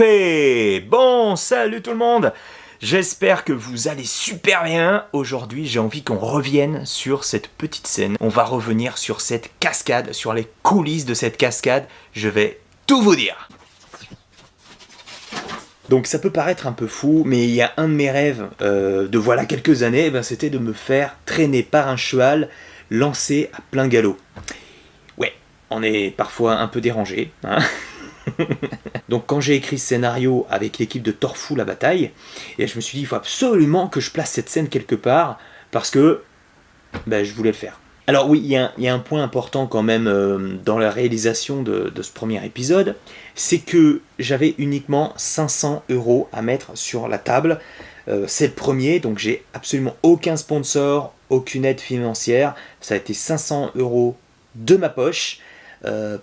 coupé. Bon, salut tout le monde. J'espère que vous allez super bien. Aujourd'hui, j'ai envie qu'on revienne sur cette petite scène. On va revenir sur cette cascade, sur les coulisses de cette cascade. Je vais tout vous dire. Donc ça peut paraître un peu fou, mais il y a un de mes rêves de voilà quelques années, c'était de me faire traîner par un cheval lancé à plein galop. Ouais, on est parfois un peu dérangé, hein. Donc quand j'ai écrit ce scénario avec l'équipe de Torfou la bataille, et je me suis dit il faut absolument que je place cette scène quelque part, parce que je voulais le faire. Alors oui, il y a un point important quand même dans la réalisation de ce premier épisode, c'est que j'avais uniquement 500 € à mettre sur la table. C'est le premier, donc j'ai absolument aucun sponsor, aucune aide financière. Ça a été 500 € de ma poche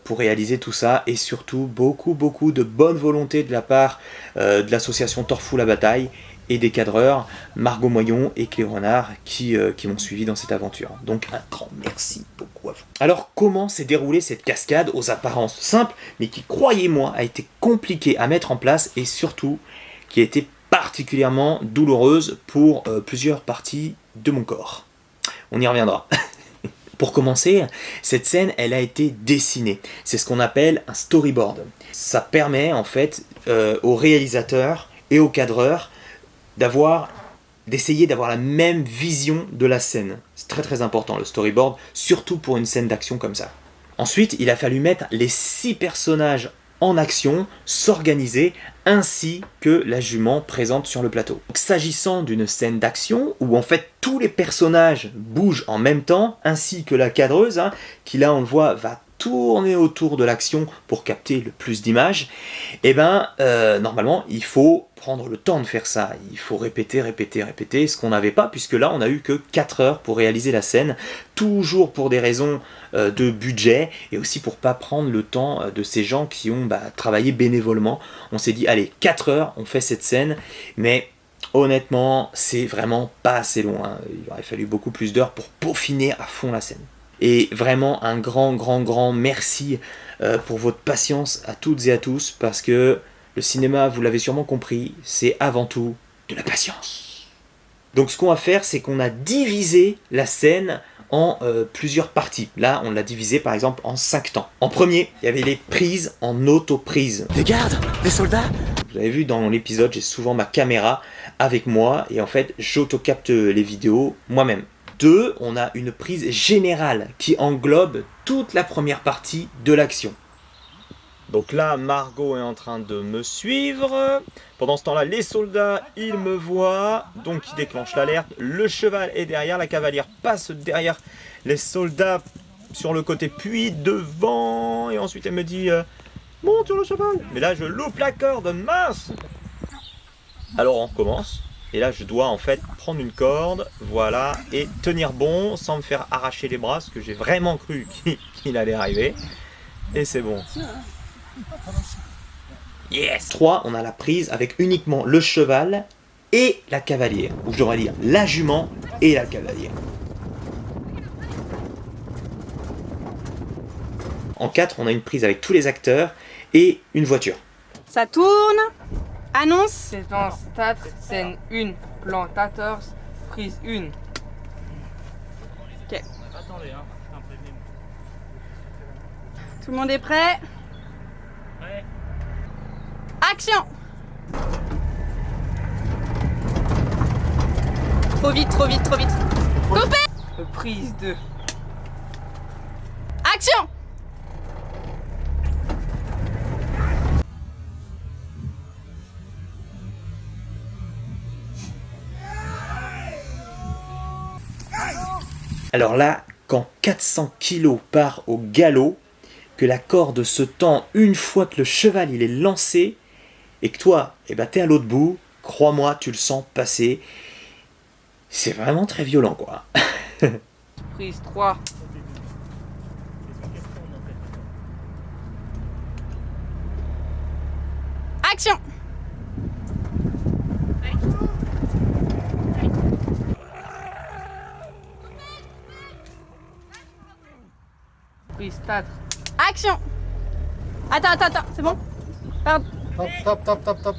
pour réaliser tout ça, et surtout beaucoup de bonne volonté de la part de l'association Torfou la bataille et des cadreurs, Margot Moyon et Cléo Renard, qui m'ont suivi dans cette aventure. Donc un grand merci beaucoup à vous. Alors comment s'est déroulée cette cascade aux apparences simples, mais qui, croyez-moi, a été compliquée à mettre en place, et surtout qui a été particulièrement douloureuse pour plusieurs parties de mon corps. On y reviendra. Pour commencer, cette scène, elle a été dessinée. C'est ce qu'on appelle un storyboard. Ça permet en fait aux réalisateurs et aux cadreurs d'essayer d'avoir la même vision de la scène. C'est très important le storyboard, surtout pour une scène d'action comme ça. Ensuite, il a fallu mettre les 6 personnages en action, s'organiser, ainsi que la jument présente sur le plateau. S'agissant d'une scène d'action, où en fait tous les personnages bougent en même temps, ainsi que la cadreuse, qui là on le voit va tourner autour de l'action pour capter le plus d'images, normalement il faut prendre le temps de faire ça, il faut répéter, ce qu'on n'avait pas, puisque là on a eu que 4 heures pour réaliser la scène, toujours pour des raisons de budget, et aussi pour pas prendre le temps de ces gens qui ont travaillé bénévolement. On s'est dit allez, 4 heures, on fait cette scène, mais honnêtement c'est vraiment pas assez long, il aurait fallu beaucoup plus d'heures pour peaufiner à fond la scène. Et vraiment un grand merci pour votre patience à toutes et à tous, parce que le cinéma, vous l'avez sûrement compris, c'est avant tout de la patience. Donc ce qu'on va faire, c'est qu'on a divisé la scène en plusieurs parties. Là, on l'a divisé par exemple en 5 temps. En premier, il y avait les prises en auto-prise. Les gardes, les soldats. Vous avez vu dans l'épisode, j'ai souvent ma caméra avec moi, et en fait, j'auto-capte les vidéos moi-même. 2, on a une prise générale qui englobe toute la première partie de l'action. Donc là, Margot est en train de me suivre. Pendant ce temps-là, les soldats, ils me voient. Donc ils déclenchent l'alerte. Le cheval est derrière, la cavalière passe derrière les soldats sur le côté, puis devant. Et ensuite elle me dit monte sur le cheval. Mais là, je loupe la corde, mince. Alors on recommence. Et là, je dois en fait prendre une corde, voilà, et tenir bon sans me faire arracher les bras, parce que j'ai vraiment cru qu'il allait arriver. Et c'est bon. Yes! 3, on a la prise avec uniquement le cheval et la cavalière. Ou je devrais dire la jument et la cavalière. En 4, on a une prise avec tous les acteurs et une voiture. Ça tourne. Annonce. Séquence 4, scène 1, plan 14, prise 1. Ok. Attendez, Tout le monde est prêt? Ouais. Action. Trop vite. Coupé. Prise 2. Action. Alors là, quand 400 kg part au galop, que la corde se tend une fois que le cheval il est lancé, et que toi, t'es à l'autre bout, crois-moi, tu le sens passer. C'est vraiment très violent, quoi. Prise 3. Action. Prise 4. Action. Attends, c'est bon? Pardon. Top, top, top, top, top.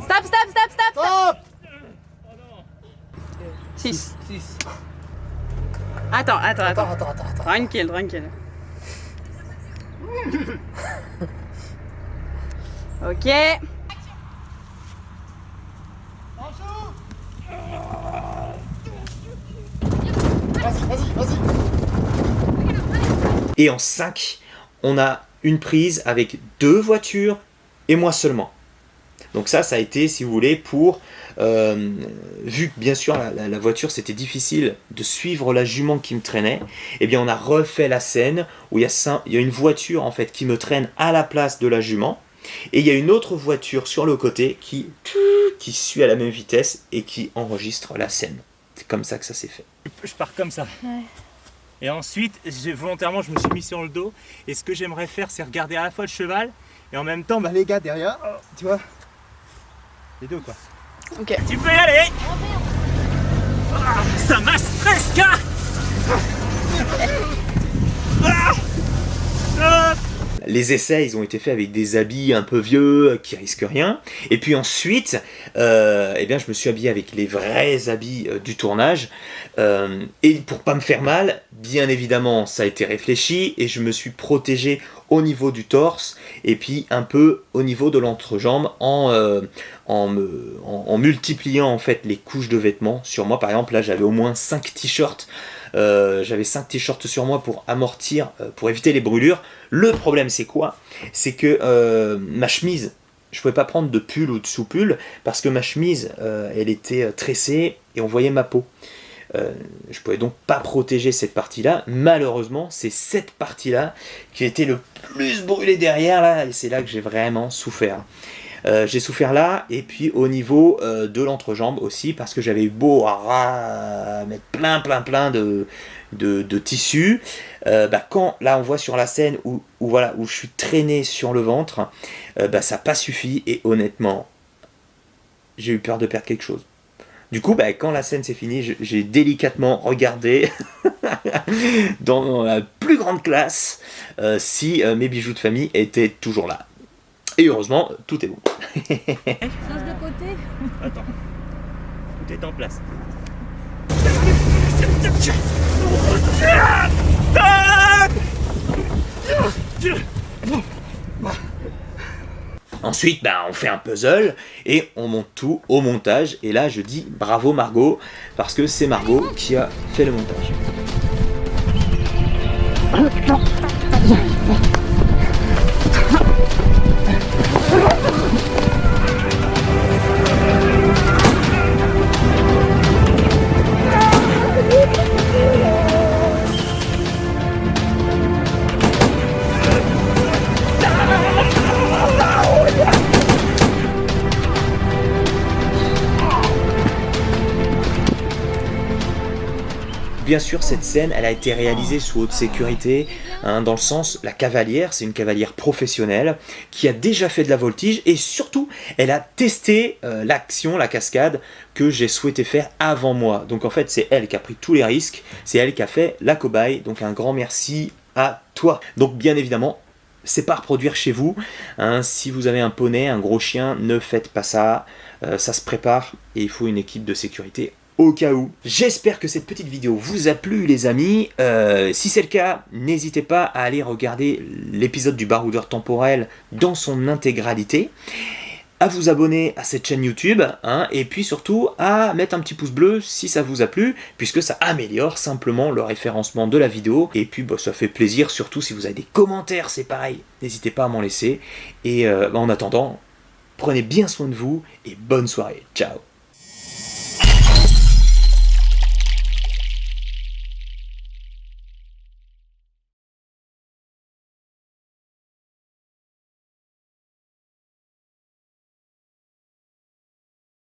Stop, stop, stop, stop, stop. Top. 6. 6. Attends. Attends. Tranquille. Ok. Vas-y. Et en 5, on a une prise avec 2 voitures et moi seulement. Donc ça a été, si vous voulez, pour... vu que bien sûr la voiture c'était difficile de suivre la jument qui me traînait, eh bien on a refait la scène où il y a une voiture en fait qui me traîne à la place de la jument, et il y a une autre voiture sur le côté qui suit à la même vitesse et qui enregistre la scène. C'est comme ça que ça s'est fait. Je pars comme ça. Ouais. Et ensuite, volontairement, je me suis mis sur le dos. Et ce que j'aimerais faire, c'est regarder à la fois le cheval et en même temps, les gars derrière, tu vois, les deux quoi. Ok. Tu peux y aller. Ça m'a presque. Les essais, ils ont été faits avec des habits un peu vieux, qui risquent rien. Et puis ensuite, eh bien, je me suis habillé avec les vrais habits du tournage. Et pour pas me faire mal, bien évidemment, ça a été réfléchi. Et je me suis protégé au niveau du torse et puis un peu au niveau de l'entrejambe en multipliant en fait les couches de vêtements sur moi. Par exemple, là, j'avais au moins 5 t-shirts. J'avais 5 t-shirts sur moi pour amortir, pour éviter les brûlures. Le problème c'est quoi? C'est que ma chemise, je pouvais pas prendre de pull ou de sous-pull parce que ma chemise, elle était tressée et on voyait ma peau. Je pouvais donc pas protéger cette partie-là. Malheureusement, c'est cette partie-là qui était le plus brûlée derrière là, et c'est là que j'ai vraiment souffert. J'ai souffert là, et puis au niveau de l'entrejambe aussi, parce que j'avais eu beau mettre plein de tissus. Quand là on voit sur la scène où je suis traîné sur le ventre, ça n'a pas suffi, et honnêtement, j'ai eu peur de perdre quelque chose. Du coup, quand la scène s'est finie, j'ai délicatement regardé dans la plus grande classe si mes bijoux de famille étaient toujours là. Et heureusement, tout est bon. Change de côté. Attends, tout est en place. Ensuite, on fait un puzzle et on monte tout au montage. Et là, je dis bravo Margot, parce que c'est Margot qui a fait le montage. Bien sûr, cette scène, elle a été réalisée sous haute sécurité, dans le sens, la cavalière, c'est une cavalière professionnelle qui a déjà fait de la voltige et surtout, elle a testé l'action, la cascade que j'ai souhaité faire avant moi. Donc en fait, c'est elle qui a pris tous les risques, c'est elle qui a fait la cobaye, donc un grand merci à toi. Donc bien évidemment, c'est pas à reproduire chez vous, si vous avez un poney, un gros chien, ne faites pas ça, ça se prépare et il faut une équipe de sécurité au cas où. J'espère que cette petite vidéo vous a plu les amis. Si c'est le cas, n'hésitez pas à aller regarder l'épisode du baroudeur temporel dans son intégralité, à vous abonner à cette chaîne YouTube, et puis surtout à mettre un petit pouce bleu si ça vous a plu, puisque ça améliore simplement le référencement de la vidéo, et puis ça fait plaisir, surtout si vous avez des commentaires, c'est pareil, n'hésitez pas à m'en laisser, et en attendant, prenez bien soin de vous, et bonne soirée, ciao.